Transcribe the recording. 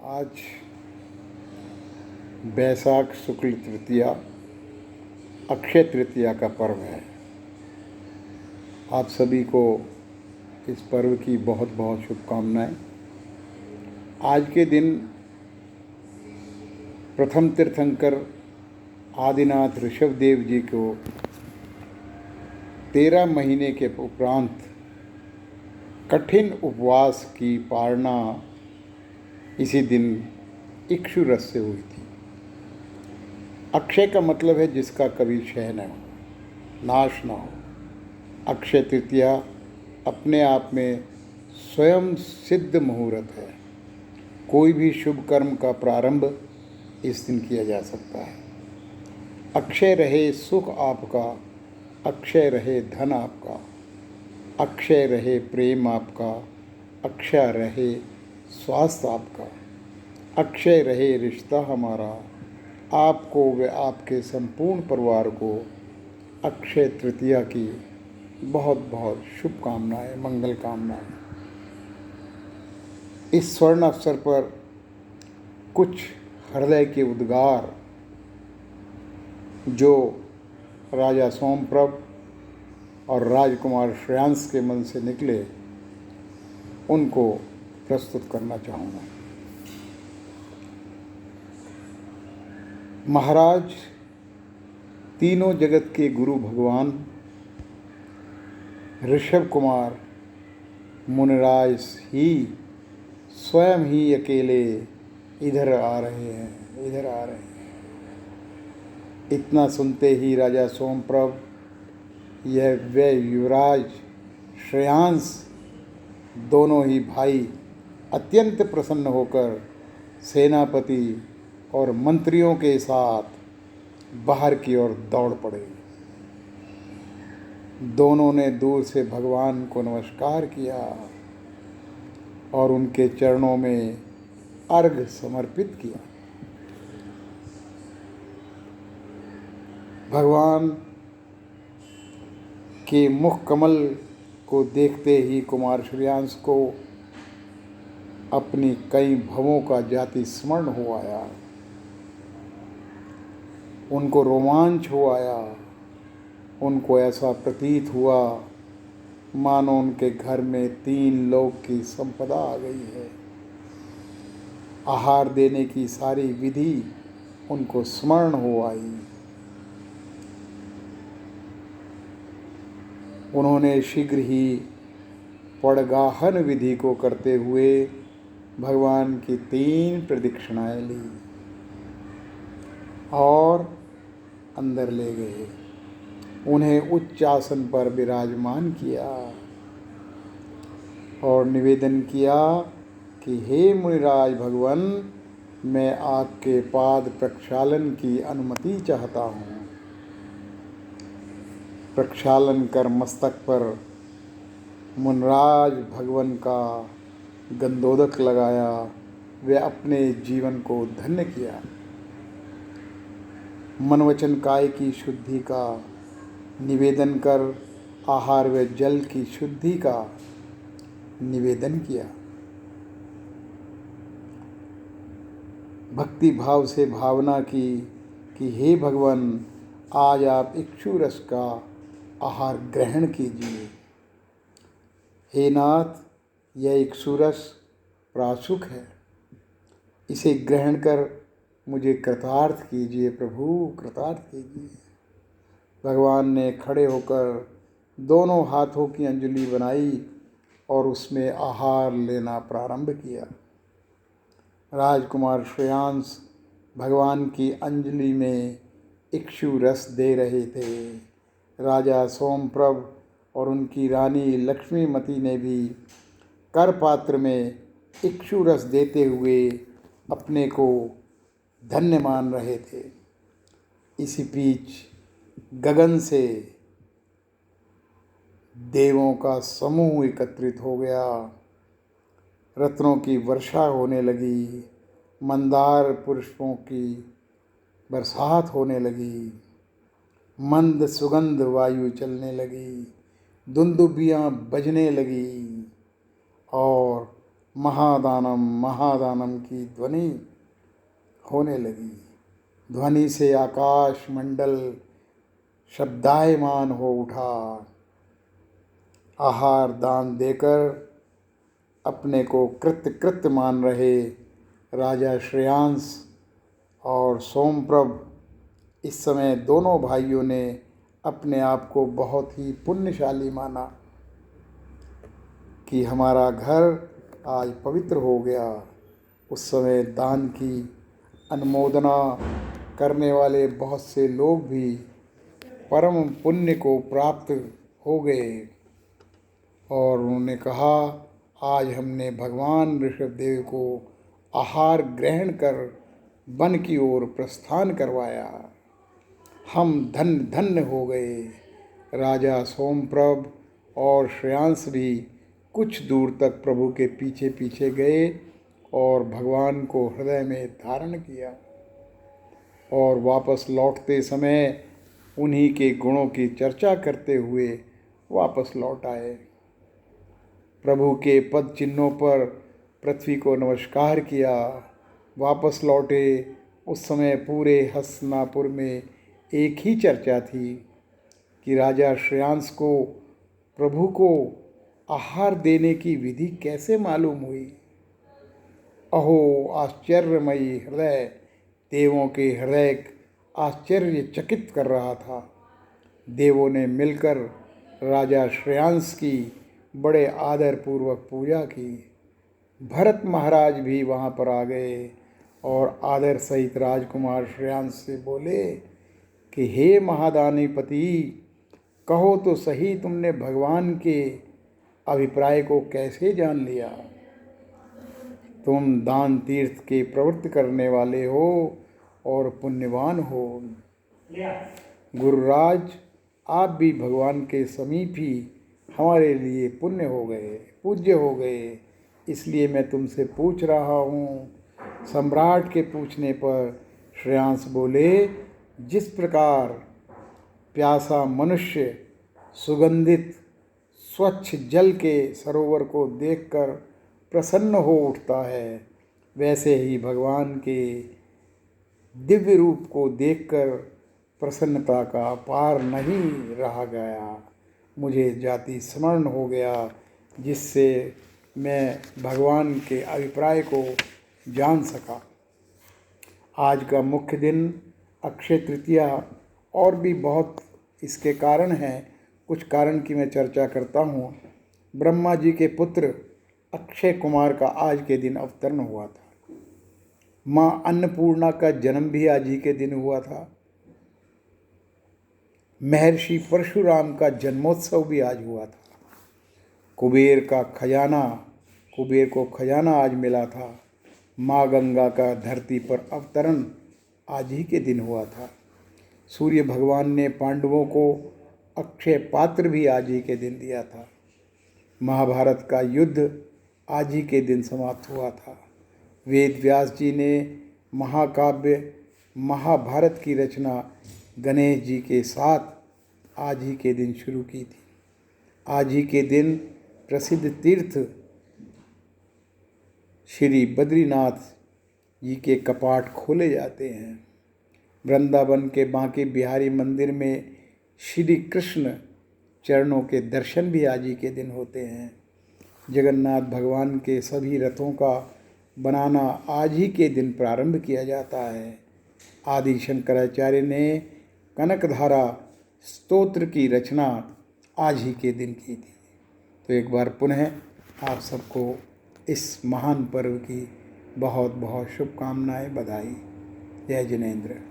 आज बैसाख शुक्ल तृतीया अक्षय तृतीया का पर्व है। आप सभी को इस पर्व की बहुत बहुत शुभकामनाएं। आज के दिन प्रथम तीर्थंकर आदिनाथ ऋषभदेव जी को 13 महीने के उपरांत कठिन उपवास की पालना इसी दिन इक्षु रस से हुई थी। अक्षय का मतलब है जिसका कभी क्षय न हो, नाश न हो। अक्षय तृतीया अपने आप में स्वयं सिद्ध मुहूर्त है। कोई भी शुभ कर्म का प्रारंभ इस दिन किया जा सकता है। अक्षय रहे सुख आपका, अक्षय रहे धन आपका, अक्षय रहे प्रेम आपका, अक्षय रहे स्वास्थ्य आपका, अक्षय रहे रिश्ता हमारा, आपको व आपके संपूर्ण परिवार को अक्षय तृतीया की बहुत बहुत शुभकामनाएं, मंगल कामनाएं। इस स्वर्ण अवसर पर कुछ हृदय के उद्गार जो राजा सोमप्रभ और राजकुमार श्रेयांश के मन से निकले उनको प्रस्तुत करना चाहूँगा। महाराज, तीनों जगत के गुरु भगवान ऋषभ कुमार मुनिराज ही स्वयं ही अकेले इधर आ रहे हैं। इतना सुनते ही राजा सोमप्रभ यह वे युवराज श्रेयांश दोनों ही भाई अत्यंत प्रसन्न होकर सेनापति और मंत्रियों के साथ बाहर की ओर दौड़ पड़े। दोनों ने दूर से भगवान को नमस्कार किया और उनके चरणों में अर्घ्य समर्पित किया। भगवान के मुख कमल को देखते ही कुमार श्रेयांश को अपनी कई भवों का जाति स्मरण हो आया। उनको रोमांच हो आया। उनको ऐसा प्रतीत हुआ मानो उनके घर में 3 लोक की संपदा आ गई है। आहार देने की सारी विधि उनको स्मरण हो आई। उन्होंने शीघ्र ही पड़गाहन विधि को करते हुए भगवान की 3 प्रदक्षिणाएं ली और अंदर ले गए। उन्हें उच्च आसन पर विराजमान किया और निवेदन किया कि हे मुनिराज भगवान, मैं आपके पाद प्रक्षालन की अनुमति चाहता हूँ। प्रक्षालन कर मस्तक पर मुनिराज भगवान का गंधोदक लगाया। वे अपने जीवन को धन्य किया। मन वचन काय की शुद्धि का निवेदन कर आहार व जल की शुद्धि का निवेदन किया। भक्ति भाव से भावना की कि हे भगवान, आज आप इक्षु रस का आहार ग्रहण कीजिए। हे नाथ, यह इक्षु रस प्राशुक है, इसे ग्रहण कर मुझे कृतार्थ कीजिए प्रभु, कृतार्थ कीजिए। भगवान ने खड़े होकर दोनों हाथों की अंजलि बनाई और उसमें आहार लेना प्रारंभ किया। राजकुमार श्रेयांश भगवान की अंजलि में इक्षु रस दे रहे थे। राजा सोमप्रभ और उनकी रानी लक्ष्मीमती ने भी कर पात्र में इक्षु रस देते हुए अपने को धन्य मान रहे थे। इसी बीच गगन से देवों का समूह एकत्रित हो गया। रत्नों की वर्षा होने लगी। मंदार पुष्पों की बरसात होने लगी। मंद सुगंध वायु चलने लगी। दुंदुबियाँ बजने लगी और महादानम महादानम की ध्वनि होने लगी। ध्वनि से आकाश मंडल शब्दायमान हो उठा। आहार दान देकर अपने को कृत्य कृत्य मान रहे राजा श्रेयांश और सोमप्रभ, इस समय दोनों भाइयों ने अपने आप को बहुत ही पुण्यशाली माना कि हमारा घर आज पवित्र हो गया। उस समय दान की अनुमोदना करने वाले बहुत से लोग भी परम पुण्य को प्राप्त हो गए और उन्होंने कहा, आज हमने भगवान ऋषभदेव को आहार ग्रहण कर वन की ओर प्रस्थान करवाया, हम धन्य धन्य हो गए। राजा सोमप्रभ और श्रेयांश भी कुछ दूर तक प्रभु के पीछे पीछे गए और भगवान को हृदय में धारण किया और वापस लौटते समय उन्हीं के गुणों की चर्चा करते हुए वापस लौट आए। प्रभु के पद चिन्हों पर पृथ्वी को नमस्कार किया, वापस लौटे। उस समय पूरे हस्तिनापुर में एक ही चर्चा थी कि राजा श्रेयांश को प्रभु को आहार देने की विधि कैसे मालूम हुई। अहो आश्चर्यमयी हृदय, देवों के हृदय आश्चर्यचकित कर रहा था। देवों ने मिलकर राजा श्रेयांश की बड़े आदरपूर्वक पूजा की। भरत महाराज भी वहाँ पर आ गए और आदर सहित राजकुमार श्रेयांश से बोले कि हे महादानीपति, कहो तो सही, तुमने भगवान के अभिप्राय को कैसे जान लिया। तुम दान तीर्थ के प्रवृत्त करने वाले हो और पुण्यवान हो। गुरुराज, आप भी भगवान के समीप ही हमारे लिए पुण्य हो गए, पूज्य हो गए, इसलिए मैं तुमसे पूछ रहा हूँ। सम्राट के पूछने पर श्रेयांश बोले, जिस प्रकार प्यासा मनुष्य सुगंधित स्वच्छ जल के सरोवर को देखकर प्रसन्न हो उठता है, वैसे ही भगवान के दिव्य रूप को देखकर प्रसन्नता का पार नहीं रहा गया। मुझे जाति स्मरण हो गया, जिससे मैं भगवान के अभिप्राय को जान सका। आज का मुख्य दिन अक्षय तृतीया, और भी बहुत इसके कारण हैं, कुछ कारण की मैं चर्चा करता हूँ। ब्रह्मा जी के पुत्र अक्षय कुमार का आज के दिन अवतरण हुआ था। माँ अन्नपूर्णा का जन्म भी आज ही के दिन हुआ था। महर्षि परशुराम का जन्मोत्सव भी आज हुआ था। कुबेर को खजाना आज मिला था। माँ गंगा का धरती पर अवतरण आज ही के दिन हुआ था। सूर्य भगवान ने पांडवों को अक्षय पात्र भी आज ही के दिन दिया था। महाभारत का युद्ध आज ही के दिन समाप्त हुआ था। वेद व्यास जी ने महाकाव्य महाभारत की रचना गणेश जी के साथ आज ही के दिन शुरू की थी। आज ही के दिन प्रसिद्ध तीर्थ श्री बद्रीनाथ जी के कपाट खोले जाते हैं। वृंदावन के बांके बिहारी मंदिर में श्री कृष्ण चरणों के दर्शन भी आज ही के दिन होते हैं। जगन्नाथ भगवान के सभी रथों का बनाना आज ही के दिन प्रारंभ किया जाता है। आदि शंकराचार्य ने कनकधारा स्तोत्र की रचना आज ही के दिन की थी। तो एक बार पुनः आप सबको इस महान पर्व की बहुत बहुत शुभकामनाएं, बधाई। जय जिनेंद्र।